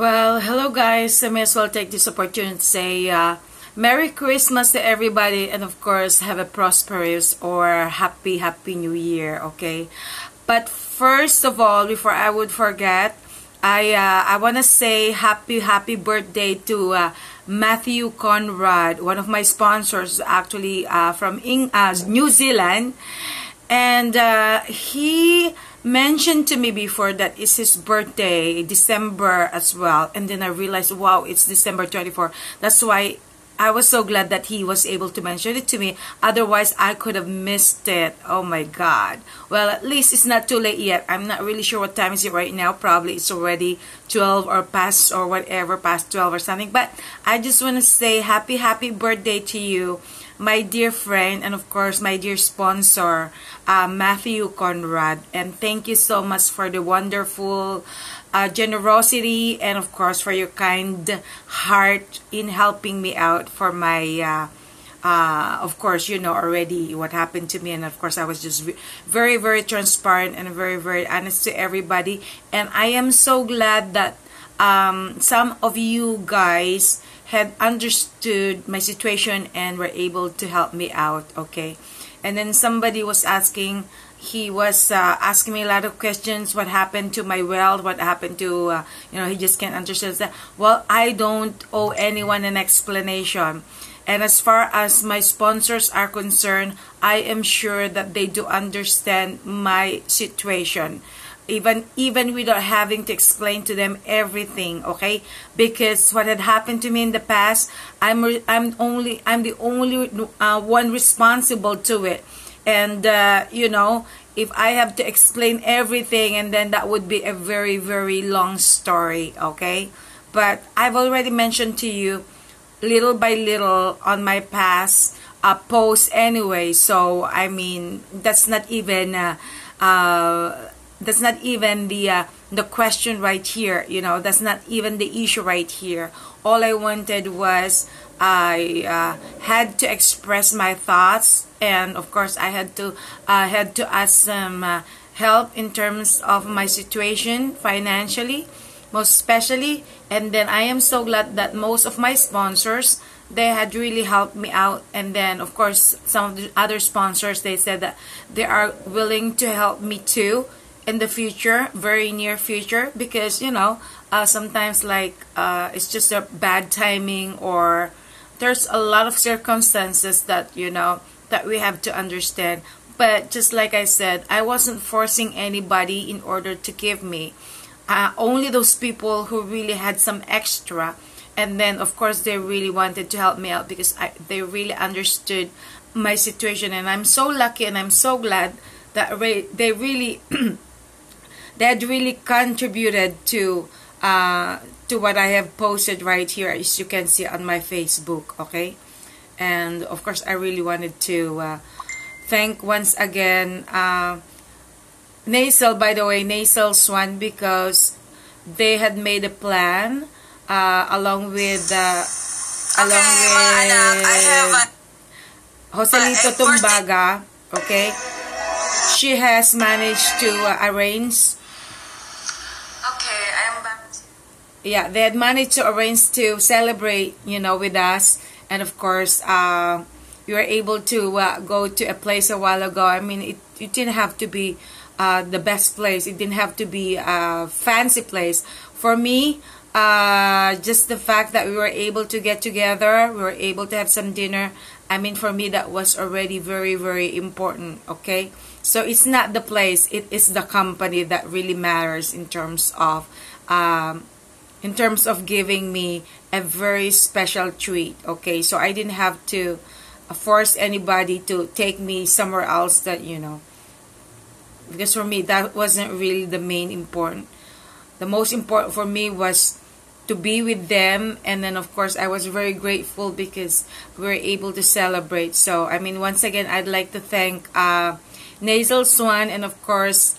Well, hello guys. I may as well take this opportunity to say Merry Christmas to everybody, and of course have a prosperous or happy New Year, okay? But first of all, before I would forget, I want to say happy birthday to Matthew Conrad, one of my sponsors, actually from New Zealand. And he mentioned to me before that it's his birthday, December as well. And then I realized, wow, it's December 24. That's why I was so glad that he was able to mention it to me. Otherwise, I could have missed it. Oh my God. Well, at least it's not too late yet. I'm not really sure what time is it right now. Probably it's already 12 or past or whatever, past 12 or something. But I just want to say happy birthday to you, my dear friend, and of course my dear sponsor, Matthew Conrad. And thank you so much for the wonderful generosity, and of course for your kind heart in helping me out for my of course, you know already what happened to me, and of course I was just very transparent and very honest to everybody. And I am so glad that some of you guys had understood my situation and were able to help me out, okay? And then somebody was asking, he was asking me a lot of questions. What happened to my wealth? What happened to, you know, he just can't understand that. Well, I don't owe anyone an explanation. And as far as my sponsors are concerned, I am sure that they do understand my situation. Even without having to explain to them everything, okay? Because what had happened to me in the past, I'm the only one responsible to it. And you know, if I have to explain everything, and then that would be a very long story, okay? But I've already mentioned to you little by little on my past posts anyway. So I mean, that's not even the question right here, you know. That's not even the issue right here. All I wanted was I had to express my thoughts, and of course I had to ask some help in terms of my situation financially, most especially. And then I am so glad that most of my sponsors, they had really helped me out. And then of course some of the other sponsors, they said that they are willing to help me too in the future, very near future, because you know, sometimes like it's just a bad timing, or there's a lot of circumstances that, you know, that we have to understand. But just like I said, I wasn't forcing anybody in order to give me. Only those people who really had some extra, and then of course they really wanted to help me out because they really understood my situation. And I'm so lucky, and I'm so glad that they really they had really contributed to what I have posted right here, as you can see on my Facebook, okay? And of course I really wanted to thank once again NAZEL, by the way, NAZEL SUAN, because they had made a plan along with JOSELITO TUMBAGA, okay? She has managed to arrange. Okay, I'm back. Yeah, they had managed to arrange to celebrate, you know, with us. And of course, we were able to go to a place a while ago. I mean, it didn't have to be the best place. It didn't have to be a fancy place. For me, just the fact that we were able to get together, we were able to have some dinner, I mean, for me, that was already very important, okay? So it's not the place, it is the company that really matters in terms of giving me a very special treat, okay? So I didn't have to force anybody to take me somewhere else, that, you know, because for me that wasn't really the main important. The most important for me was to be with them. And then of course I was very grateful because we were able to celebrate. So I mean, once again, I'd like to thank NAZEL SUAN, and of course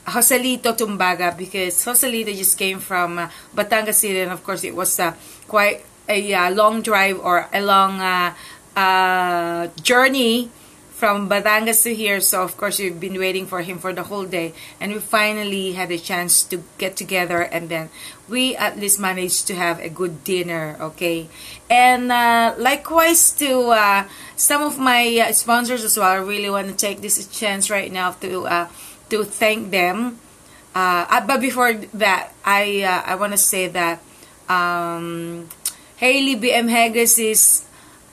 JOSELITO TUMBAGA, because JOSELITO just came from Batangas City, and of course it was quite a long drive, or a long journey from Batangas to here. So of course we've been waiting for him for the whole day, and we finally had a chance to get together, and then we at least managed to have a good dinner. Okay, and likewise to some of my sponsors as well. I really want to take this chance right now to thank them. But before that, I want to say that Hailey BM Hagas's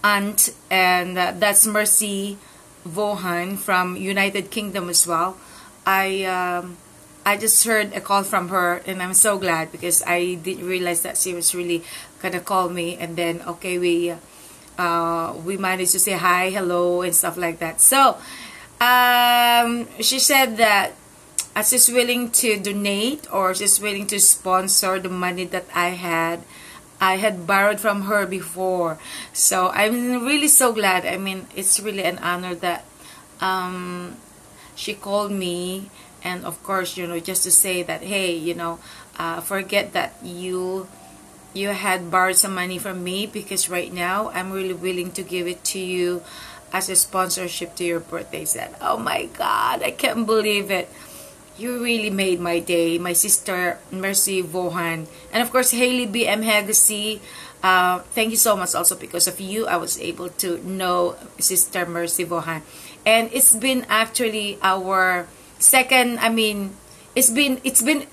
aunt, and that's Mercy Vohan from United Kingdom as well. I just heard a call from her, and I'm so glad because I didn't realize that she was really gonna call me. And then okay, we managed to say hi, hello, and stuff like that. So she said that she's willing to donate, or she's willing to sponsor the money that I had borrowed from her before. So I'm really so glad. I mean, it's really an honor that she called me, and of course, you know, just to say that, hey, you know, forget that you had borrowed some money from me, because right now I'm really willing to give it to you as a sponsorship to your birthday. Said, oh my God, I can't believe it. You really made my day, my sister Mercy Vohan. And of course, Hailey BM Hagasi, thank you so much. Also because of you, I was able to know Sister Mercy Vohan. And it's been actually our second, I mean, it's been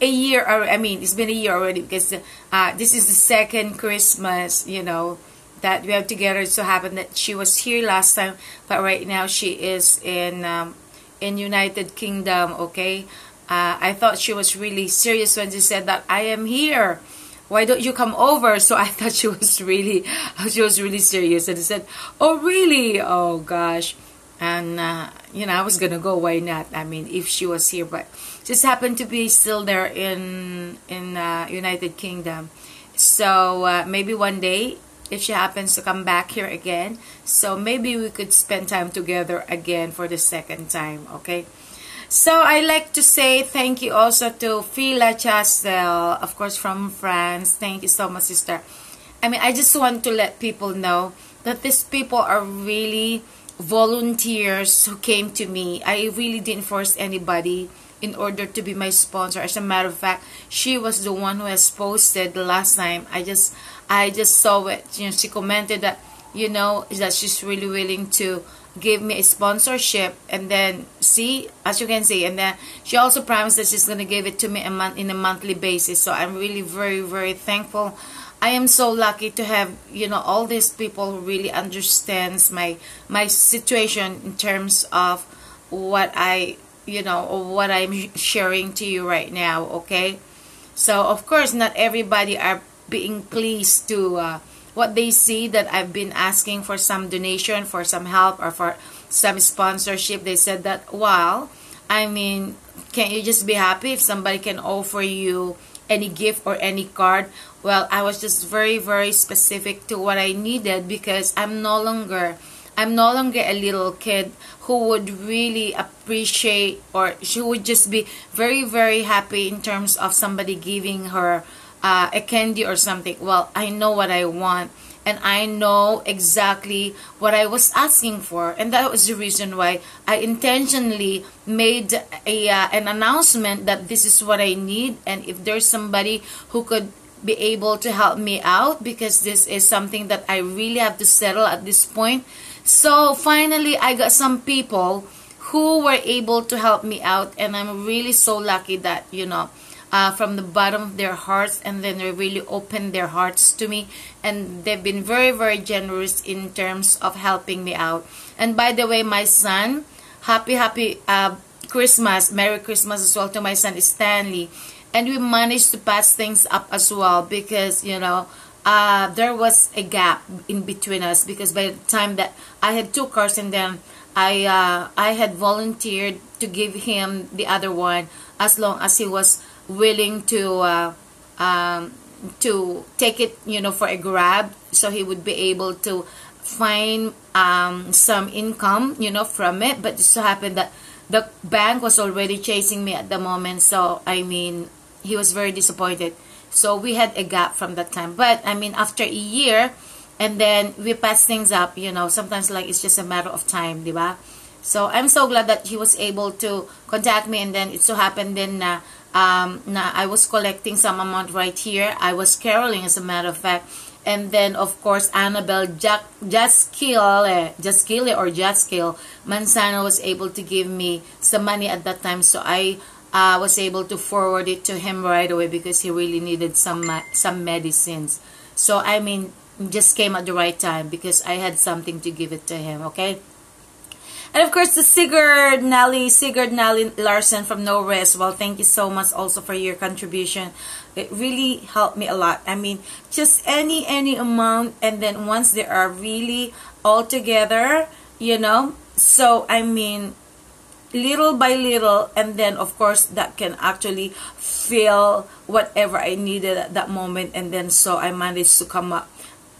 a year, or I mean, it's been a year already, because this is the second Christmas, you know, that we have together. It so happened that she was here last time, but right now she is in United Kingdom. Okay, I thought she was really serious when she said that I am here. Why don't you come over? So I thought she was really serious, and I said, oh really? Oh gosh. And you know, I was gonna go. Why not? I mean, if she was here, but just happened to be still there in United Kingdom. So maybe one day, if she happens to come back here again, so maybe we could spend time together again for the second time. Okay. So I like to say thank you also to Phila Chastel, of course, from France. Thank you so much, sister. I mean, I just want to let people know that these people are really volunteers who came to me. I really didn't force anybody in order to be my sponsor. As a matter of fact, she was the one who has posted the last time. I just saw it. You know, she commented that, you know, that she's really willing to give me a sponsorship, and then see, as you can see, and then she also promised that she's gonna give it to me in a monthly basis. So I'm really very, very thankful. I am so lucky to have, you know, all these people who really understands my situation in terms of what what I'm sharing to you right now. Okay, so of course not everybody are being pleased to what they see, that I've been asking for some donation, for some help, or for some sponsorship. They said that, wow, I mean, can't you just be happy if somebody can offer you any gift or any card? Well, I was just very, very specific to what I needed, because I'm no longer a little kid who would really appreciate, or she would just be very, very happy in terms of somebody giving her a candy or something. Well, I know what I want, and I know exactly what I was asking for, and that was the reason why I intentionally made an announcement that this is what I need, and if there's somebody who could be able to help me out, because this is something that I really have to settle at this point. So finally, I got some people who were able to help me out, and I'm really so lucky that, you know, from the bottom of their hearts, and then they really opened their hearts to me, and they've been very, very generous in terms of helping me out. And by the way, my son, happy Christmas, Merry Christmas as well to my son Stanley. And we managed to patch things up as well, because, you know, there was a gap in between us, because by the time that I had 2 cars, and then I had volunteered to give him the other one, as long as he was willing to take it, you know, for a grab, so he would be able to find some income, you know, from it. But it so happened that the bank was already chasing me at the moment, so I mean, he was very disappointed. So we had a gap from that time. But I mean, after a year, and then we patch things up, you know, sometimes like it's just a matter of time, diba? So I'm so glad that he was able to contact me, and then it so happened then na I was collecting some amount right here. I was caroling, as a matter of fact. And then, of course, Annabelle Jaskill Manzano was able to give me some money at that time. So I was able to forward it to him right away because he really needed some medicines. So, I mean, just came at the right time because I had something to give it to him, okay? And of course, the Sigurd Nali Larson from No Rest. Well, thank you so much also for your contribution. It really helped me a lot. I mean, just any amount, and then once they are really all together, you know. So, I mean, little by little, and then of course that can actually fill whatever I needed at that moment. And then so I managed to come up,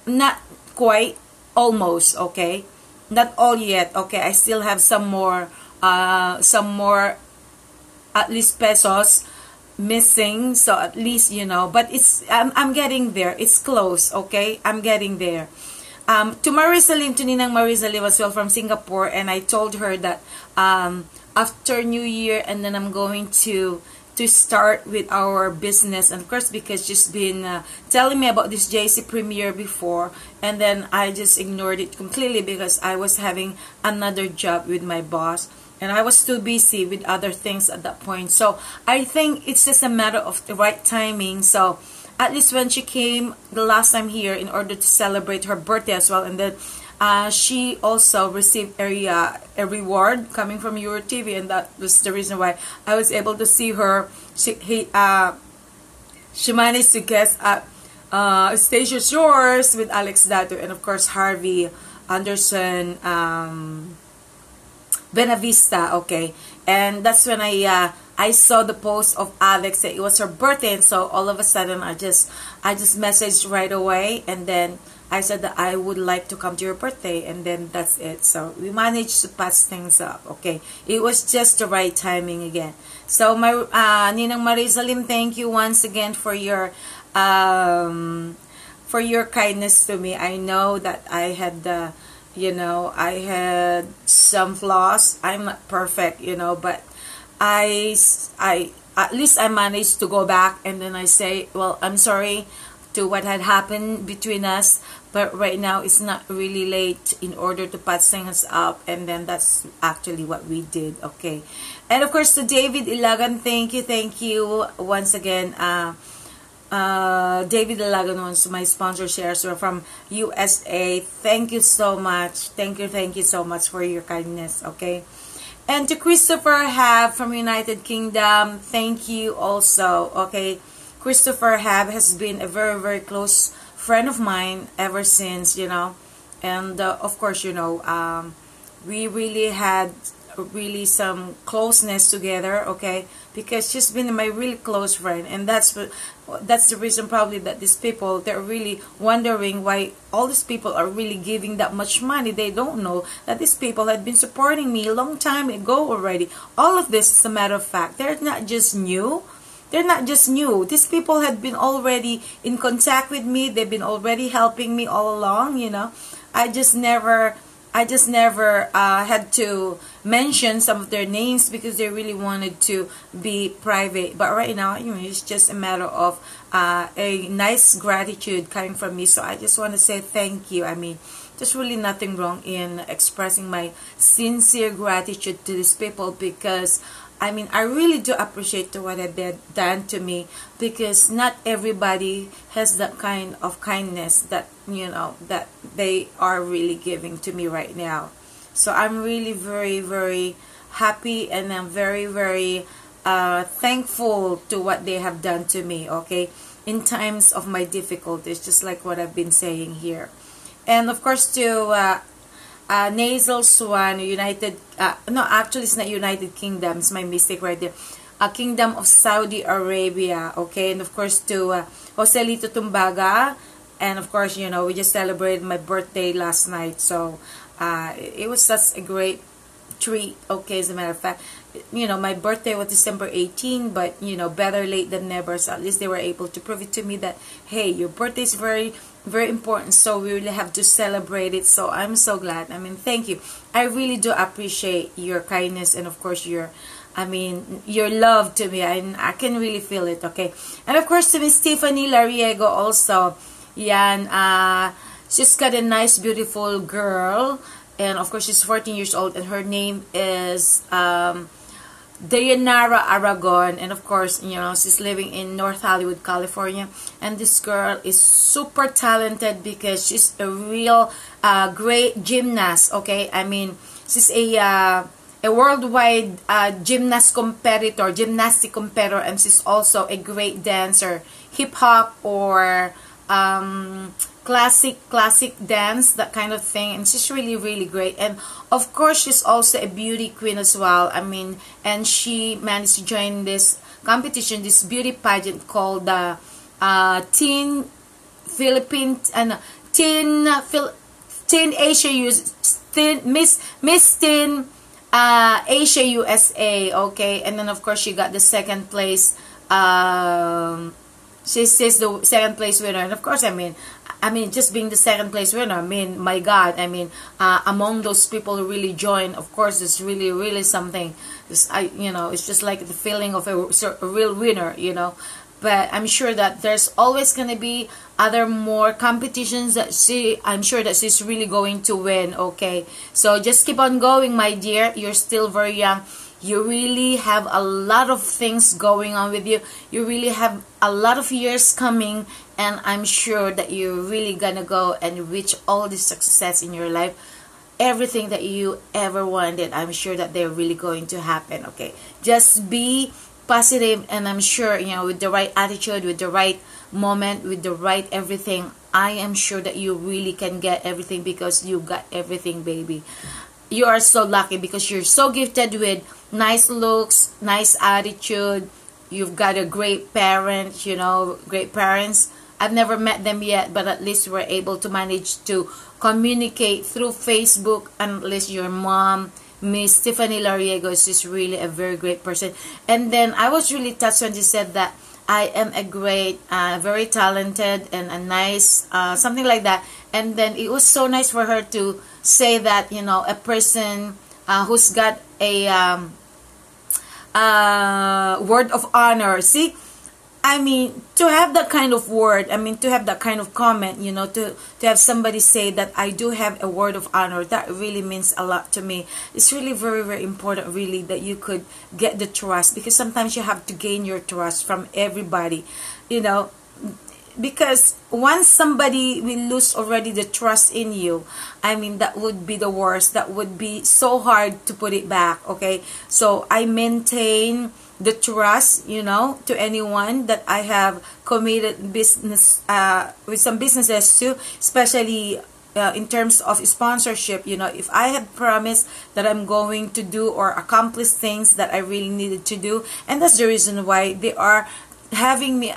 not quite, almost, okay. Not all yet, okay. I still have some more at least pesos missing. So at least, you know, but it's I'm getting there. It's close, okay. I'm getting there. To Marisalim, to Ninang Marisalim as well from Singapore, and I told her that after New Year, and then I'm going to start with our business. And of course, because she's been telling me about this JC premiere before, and then I just ignored it completely because I was having another job with my boss, and I was too busy with other things at that point. So I think it's just a matter of the right timing. So at least when she came the last time here in order to celebrate her birthday as well, and then she also received a reward coming from Euro TV, and that was the reason why I was able to see her. She managed to guest at Station Shores with Alex Dato, and of course Harvey Anderson Benavista, okay. And that's when I saw the post of Alex that it was her birthday, and so all of a sudden I just messaged right away, and then I said that I would like to come to your birthday, and then that's it. So we managed to patch things up, okay. It was just the right timing again. So my Ninang Marisalim, thank you once again for your kindness to me. I know that I had you know, I had some flaws. I'm not perfect, you know, but I at least I managed to go back, and then I say, well, I'm sorry to what had happened between us, but right now it's not really late in order to patch things up. And then that's actually what we did, okay. And of course to David Ilagan, thank you once again. David Ilagan wants my sponsor shares from USA. Thank you so much. Thank you so much for your kindness, okay. And to Christopher Hab from United Kingdom, thank you also, okay. Christopher Hab has been a very close friend of mine ever since, you know. And of course, you know, we really had some closeness together, okay, because she's been my really close friend. And that's the reason probably that these people, they're really wondering why all these people are really giving that much money. They don't know that these people had been supporting me a long time ago already. All of this, as a matter of fact, they're not just new. These people had been already in contact with me. They've been already helping me all along, you know. I just never had to mention some of their names because they really wanted to be private. But right now, you know, it's just a matter of a nice gratitude coming from me. So I just want to say thank you. I mean, there's really nothing wrong in expressing my sincere gratitude to these people, because I mean, I really do appreciate what they've done to me, because not everybody has that kind of kindness that, you know, that they are really giving to me right now. So I'm really very happy, and I'm very thankful to what they have done to me, okay, in times of my difficulties, just like what I've been saying here. And of course to NAZEL, SUAN, United, no, actually it's not United Kingdom, it's my mistake right there, Kingdom of Saudi Arabia, okay. And of course to Joselito Tumbaga, and of course, you know, we just celebrated my birthday last night, so it was such a great treat, okay. As a matter of fact, you know, my birthday was December 18, but you know, better late than never. So at least they were able to prove it to me that, hey, your birthday is very very important, so we really have to celebrate it. So I'm so glad. I mean, thank you. I really do appreciate your kindness and of course your your love to me. I can really feel it, okay? And of course to Miss Tiffany Lariego also. Yan, she's got a nice, beautiful girl. And of course she's 14 years old and her name is DEIANARA Aragon, and of course, you know, she's living in North Hollywood, California. And this girl is super talented because she's a real great gymnast, okay? I mean, she's a worldwide gymnast competitor, gymnastic competitor, and she's also a great dancer, hip hop or classic dance, that kind of thing. And she's really great. And of course she's also a beauty queen as well. I mean, and she managed to join this competition, this beauty pageant called the Teen Asia Miss Teen Asia USA, okay? And then of course she got the second place. She's the second place winner, and of course, I mean, just being the second place winner, I mean, my God, I mean, among those people who really join, of course, it's really something. You know, it's just like the feeling of a real winner, you know. But I'm sure that there's always gonna be other more competitions that I'm sure that she's really going to win, okay? So just keep on going, my dear. You're still very young. You really have a lot of things going on with you. You really have a lot of years coming, and I'm sure that you're really gonna go and reach all the success in your life. Everything that you ever wanted, I'm sure that they're really going to happen, okay? Just be positive, and I'm sure, you know, with the right attitude, with the right moment, with the right everything, I am sure that you really can get everything, because you got everything, baby. You are so lucky because you're so gifted with nice looks, nice attitude. You've got a great parent, you know, great parents. I've never met them yet, but at least we're able to manage to communicate through Facebook. And at least your mom, Miss Tiffany Lariego, is really a very great person. And then I was really touched when she said that I am a great, very talented and a nice, something like that. And then it was so nice for her to say that, you know, a person who's got a word of honor. See, I mean, to have that kind of word, I mean, to have that kind of comment, you know, to have somebody say that I do have a word of honor, that really means a lot to me. It's really very important, really, that you could get the trust, because sometimes you have to gain your trust from everybody, you know, because once somebody will lose already the trust in you, I mean, that would be the worst. That would be so hard to put it back, okay? So I maintain the trust, you know, to anyone that I have committed business with some businesses to, especially in terms of sponsorship. You know, if I have promised that I'm going to do or accomplish things that I really needed to do, and that's the reason why they are having me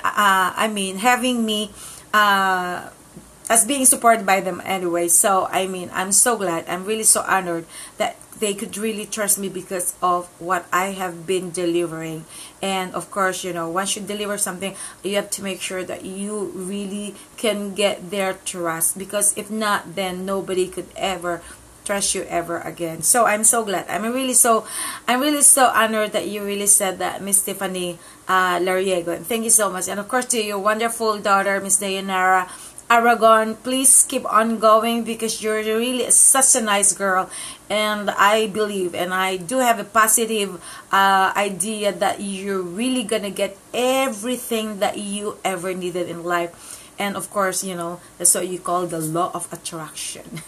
as being supported by them anyway. So I mean, I'm so glad, I'm really so honored that they could really trust me because of what I have been delivering. And of course, you know, once you deliver something, you have to make sure that you really can get their trust, because if not, then nobody could ever trust you ever again. So I'm so glad. I'm really so honored that you really said that, Miss Tiffany Lariego. And thank you so much. And of course, to your wonderful daughter, Miss DEIANARA Aragon, please keep on going, because you're really such a nice girl. And I believe, and I do have a positive idea that you're really gonna get everything that you ever needed in life. And of course, you know, that's what you call the law of attraction.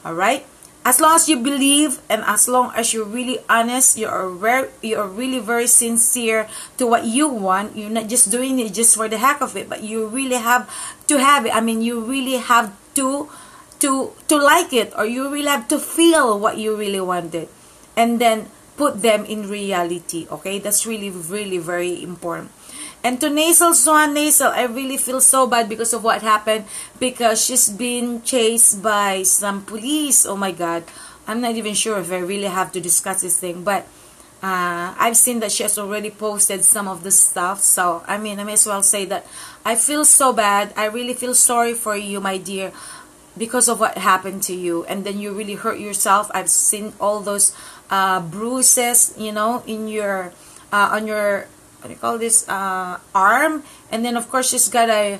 All right? As long as you believe, and as long as you're really honest, you're really very sincere to what you want. You're not just doing it just for the heck of it, but you really have to have it. I mean, you really have to like it, or you really have to feel what you really wanted, and then put them in reality. Okay? That's really very important. And to NAZEL, SUAN, NAZEL, I really feel so bad because of what happened, because she's been chased by some police. Oh my God. I'm not even sure if I really have to discuss this thing, but I've seen that she has already posted some of the stuff. So I mean, I may as well say that I feel so bad. I really feel sorry for you, my dear, because of what happened to you, and then you really hurt yourself. I've seen all those bruises, you know, in your on your, what do you call this, arm. And then of course she's got I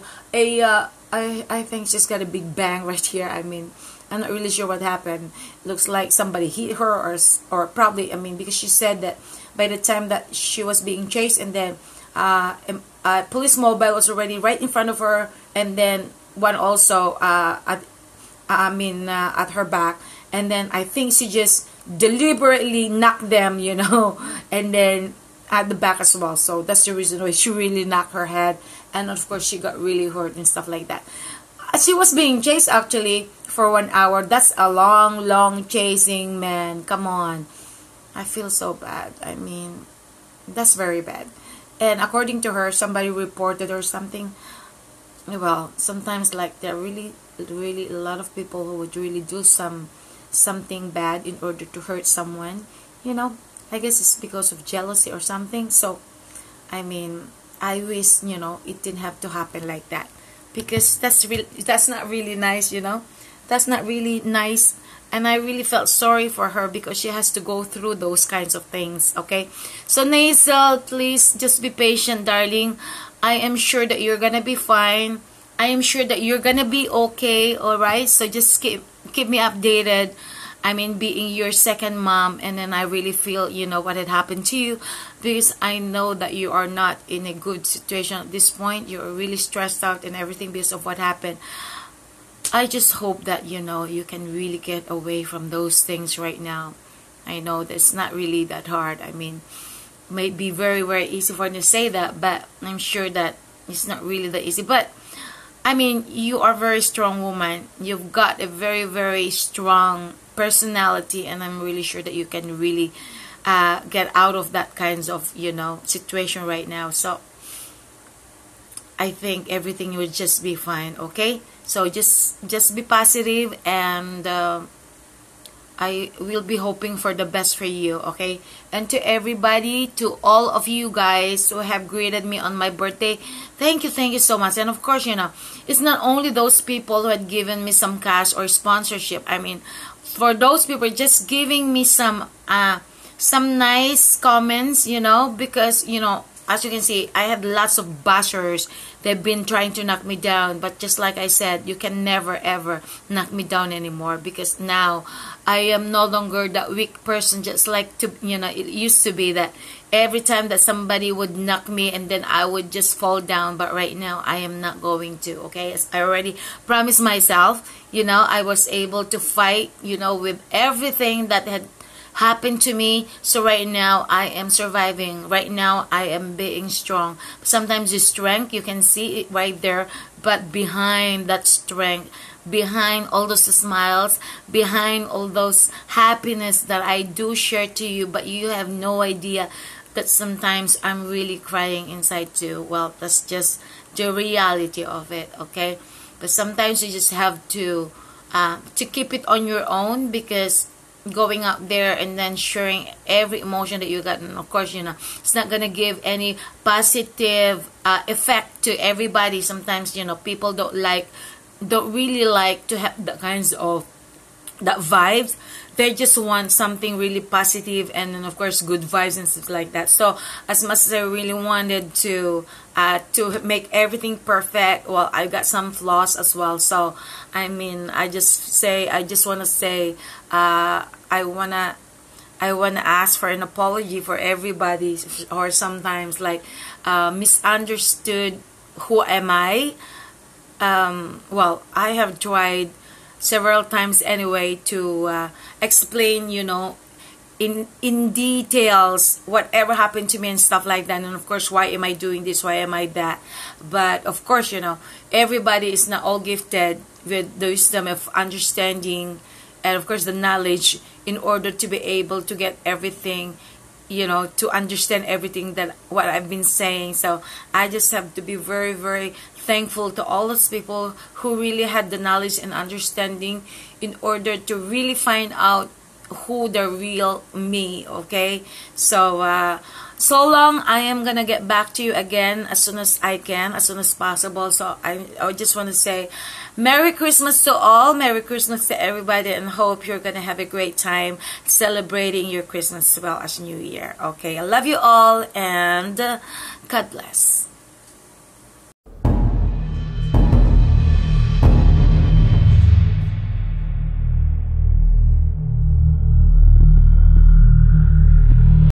think she's got a big bang right here. I mean, I'm not really sure what happened. Looks like somebody hit her, or probably, I mean, because she said that by the time that she was being chased, and then police mobile was already right in front of her, and then one also at her back, and then I think she just deliberately knocked them, you know, and then at the back as well. So that's the reason why she really knocked her head, and of course she got really hurt and stuff like that. She was being chased actually for 1 hour. That's a long chasing, man. Come on. I feel so bad. I mean, that's very bad. And according to her, somebody reported or something. Well, sometimes like there are really a lot of people who would really do something bad in order to hurt someone, you know. I guess it's because of jealousy or something. So I mean, I wish, you know, it didn't have to happen like that, because that's not really nice, you know. That's not really nice. And I really felt sorry for her because she has to go through those kinds of things. Okay, so Nazel, please just be patient, darling. I am sure that you're gonna be fine. I am sure that you're gonna be okay. All right, so just keep me updated. I mean, being your second mom, and then I really feel, you know, what had happened to you, because I know that you are not in a good situation at this point. You're really stressed out and everything because of what happened. I just hope that, you know, you can really get away from those things right now. I know that's not really that hard. I mean, it may be very easy for me to say that, but I'm sure that it's not really that easy. But I mean, you are a very strong woman. You've got a very strong personality, and I'm really sure that you can really get out of that kinds of, you know, situation right now. So I think everything will just be fine. Okay, so just be positive, and I will be hoping for the best for you. Okay, and to everybody, to all of you guys who have greeted me on my birthday, thank you so much. And of course, you know, it's not only those people who had given me some cash or sponsorship. I mean, for those people just giving me some nice comments, you know, because, you know, as you can see, I have lots of bashers. They've been trying to knock me down, but just like I said, you can never ever knock me down anymore, because now I am no longer that weak person. Just like, to, you know, it used to be that every time that somebody would knock me, and then I would just fall down. But right now, I am not going to. Okay, as I already promised myself, you know, I was able to fight, you know, with everything that had happened to me. So right now I am surviving. Right now I am being strong. Sometimes the strength, you can see it right there, but behind that strength, behind all those smiles, behind all those happiness that I do share to you, but you have no idea that sometimes I'm really crying inside too. Well, that's just the reality of it. Okay, but sometimes you just have to keep it on your own, because going out there and then sharing every emotion that you got, and of course, you know, it's not gonna give any positive effect to everybody. Sometimes, you know, people don't really like to have the kinds of that vibes. They just want something really positive, and then of course good vibes and stuff like that. So as much as I really wanted to make everything perfect, well, I got some flaws as well. So I mean, I just want to say I wanna ask for an apology for everybody, or sometimes like misunderstood who am I. Well, I have tried several times anyway to explain, you know, in details whatever happened to me and stuff like that, and of course, why am I doing this, why am I that. But of course, you know, everybody is not all gifted with the wisdom of understanding, and of course the knowledge, in order to be able to get everything, you know, to understand everything that what I've been saying. So I just have to be very thankful to all those people who really had the knowledge and understanding in order to really find out who the real me, okay? So so long, I am gonna get back to you again as soon as I can, as soon as possible. So I just want to say Merry Christmas to all, Merry Christmas to everybody, and hope you're gonna have a great time celebrating your Christmas as well as New Year. Okay, I love you all, and God bless.